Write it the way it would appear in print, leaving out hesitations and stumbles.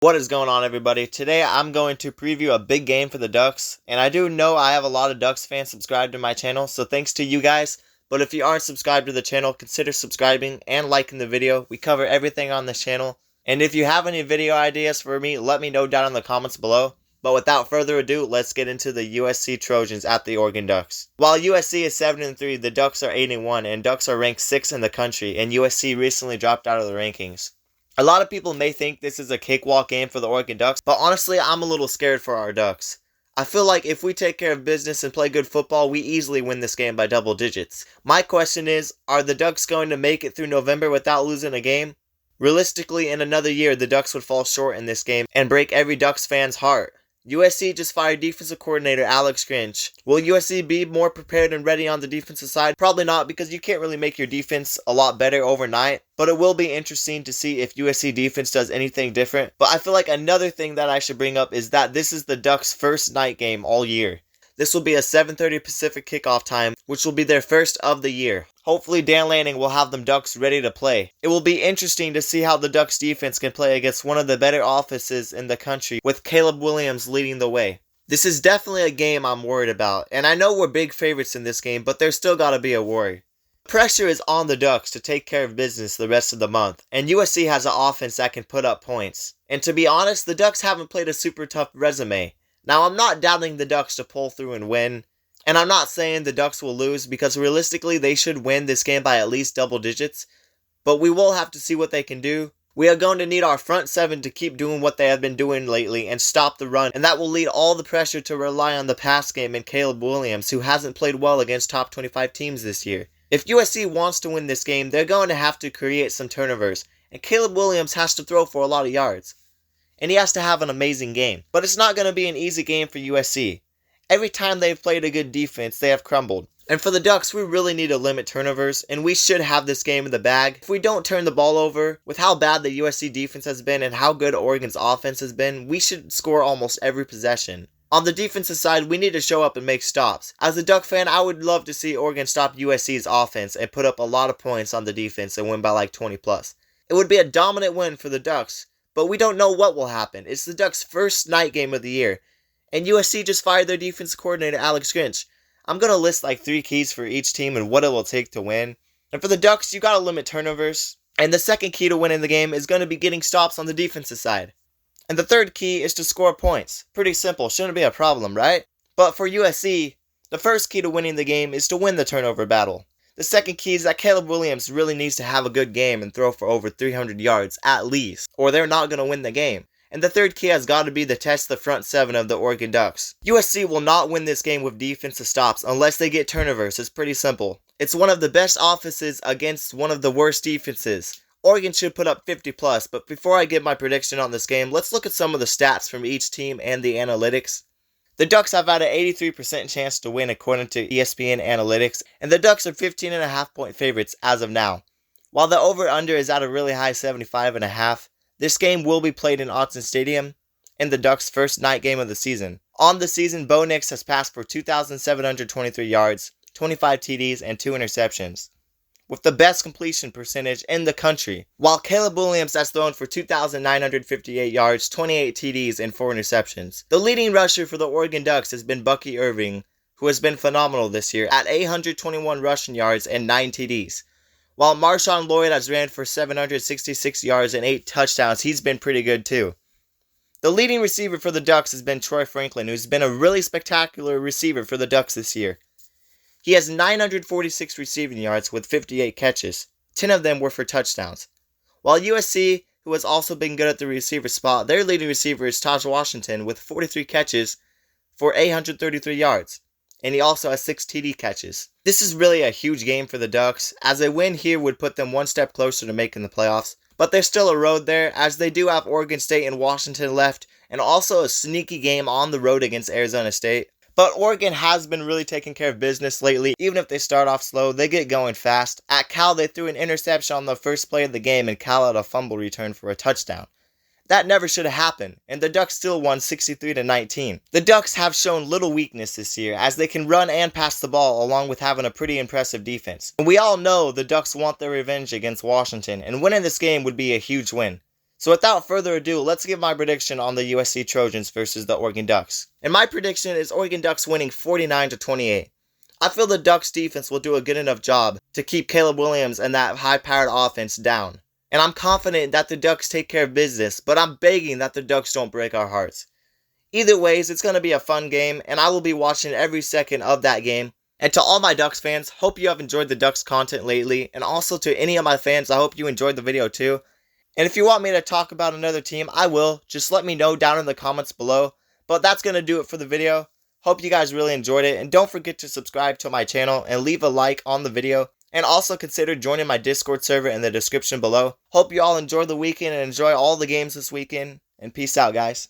What is going on, everybody? Today I'm going to preview a big game for the Ducks, and I do know I have a lot of Ducks fans subscribed to my channel, so thanks to you guys. But if you aren't subscribed to the channel, consider subscribing and liking the video. We cover everything on this channel, and if you have any video ideas for me, let me know down in the comments below. But without further ado, let's get into the USC Trojans at the Oregon Ducks. While USC is 7-3, the Ducks are 8-1, and Ducks are ranked 6th in the country, and USC recently dropped out of the rankings. A lot of people may think this is a cakewalk game for the Oregon Ducks, but honestly, I'm a little scared for our Ducks. I feel like if we take care of business and play good football, we easily win this game by double digits. My question is, are the Ducks going to make it through November without losing a game? Realistically, in another year, the Ducks would fall short in this game and break every Ducks fan's heart. USC just fired defensive coordinator Alex Grinch. Will USC be more prepared and ready on the defensive side? Probably not, because you can't really make your defense a lot better overnight. But it will be interesting to see if USC defense does anything different. But I feel like another thing that I should bring up is that this is the Ducks' first night game all year. This will be a 7:30 Pacific kickoff time, which will be their first of the year. Hopefully Dan Lanning will have them Ducks ready to play. It will be interesting to see how the Ducks defense can play against one of the better offenses in the country, with Caleb Williams leading the way. This is definitely a game I'm worried about, and I know we're big favorites in this game, but there's still gotta be a worry. Pressure is on the Ducks to take care of business the rest of the month, and USC has an offense that can put up points. And to be honest, the Ducks haven't played a super tough resume. Now, I'm not doubting the Ducks to pull through and win, and I'm not saying the Ducks will lose, because realistically they should win this game by at least double digits, but we will have to see what they can do. We are going to need our front seven to keep doing what they have been doing lately and stop the run, and that will lead all the pressure to rely on the pass game and Caleb Williams, who hasn't played well against top 25 teams this year. If USC wants to win this game, they're going to have to create some turnovers, and Caleb Williams has to throw for a lot of yards. And he has to have an amazing game. But it's not going to be an easy game for USC. Every time they've played a good defense, they have crumbled. And for the Ducks, we really need to limit turnovers, and we should have this game in the bag. If we don't turn the ball over, with how bad the USC defense has been and how good Oregon's offense has been, we should score almost every possession. On the defensive side, we need to show up and make stops. As a Duck fan, I would love to see Oregon stop USC's offense and put up a lot of points on the defense and win by like 20 plus. It would be a dominant win for the Ducks. But we don't know what will happen. It's the Ducks' first night game of the year. And USC just fired their defensive coordinator, Alex Grinch. I'm going to list like 3 keys for each team and what it will take to win. And for the Ducks, you got to limit turnovers. And the second key to winning the game is going to be getting stops on the defensive side. And the third key is to score points. Pretty simple. Shouldn't be a problem, right? But for USC, the first key to winning the game is to win the turnover battle. The second key is that Caleb Williams really needs to have a good game and throw for over 300 yards at least, or they're not going to win the game. And the third key has got to be to test the front seven of the Oregon Ducks. USC will not win this game with defensive stops unless they get turnovers. It's pretty simple. It's one of the best offenses against one of the worst defenses. Oregon should put up 50 plus, but before I give my prediction on this game, let's look at some of the stats from each team and the analytics. The Ducks have had an 83% chance to win according to ESPN Analytics, and the Ducks are 15.5 point favorites as of now. While the over-under is at a really high 75.5, this game will be played in Autzen Stadium in the Ducks' first night game of the season. On the season, Bo Nix has passed for 2,723 yards, 25 TDs, and 2 interceptions, with the best completion percentage in the country, while Caleb Williams has thrown for 2,958 yards, 28 TDs, and 4 interceptions. The leading rusher for the Oregon Ducks has been Bucky Irving, who has been phenomenal this year at 821 rushing yards and 9 TDs. While Marshawn Lloyd has ran for 766 yards and 8 touchdowns, he's been pretty good too. The leading receiver for the Ducks has been Troy Franklin, who's been a really spectacular receiver for the Ducks this year. He has 946 receiving yards with 58 catches. 10 of them were for touchdowns. While USC, who has also been good at the receiver spot, their leading receiver is Taj Washington with 43 catches for 833 yards. And he also has 6 TD catches. This is really a huge game for the Ducks, as a win here would put them one step closer to making the playoffs. But there's still a road there, as they do have Oregon State and Washington left, and also a sneaky game on the road against Arizona State. But Oregon has been really taking care of business lately. Even if they start off slow, they get going fast. At Cal, they threw an interception on the first play of the game, and Cal had a fumble return for a touchdown. That never should have happened, and the Ducks still won 63-19. The Ducks have shown little weakness this year, as they can run and pass the ball along with having a pretty impressive defense. And we all know the Ducks want their revenge against Washington, and winning this game would be a huge win. So without further ado, let's give my prediction on the USC Trojans versus the Oregon Ducks. And my prediction is Oregon Ducks winning 49-28. I feel the Ducks defense will do a good enough job to keep Caleb Williams and that high-powered offense down. And I'm confident that the Ducks take care of business, but I'm begging that the Ducks don't break our hearts. Either ways, it's going to be a fun game, and I will be watching every second of that game. And to all my Ducks fans, hope you have enjoyed the Ducks content lately, and also to any of my fans, I hope you enjoyed the video too. And if you want me to talk about another team, I will. Just let me know down in the comments below. But that's going to do it for the video. Hope you guys really enjoyed it. And don't forget to subscribe to my channel and leave a like on the video. And also consider joining my Discord server in the description below. Hope you all enjoy the weekend and enjoy all the games this weekend. And peace out, guys.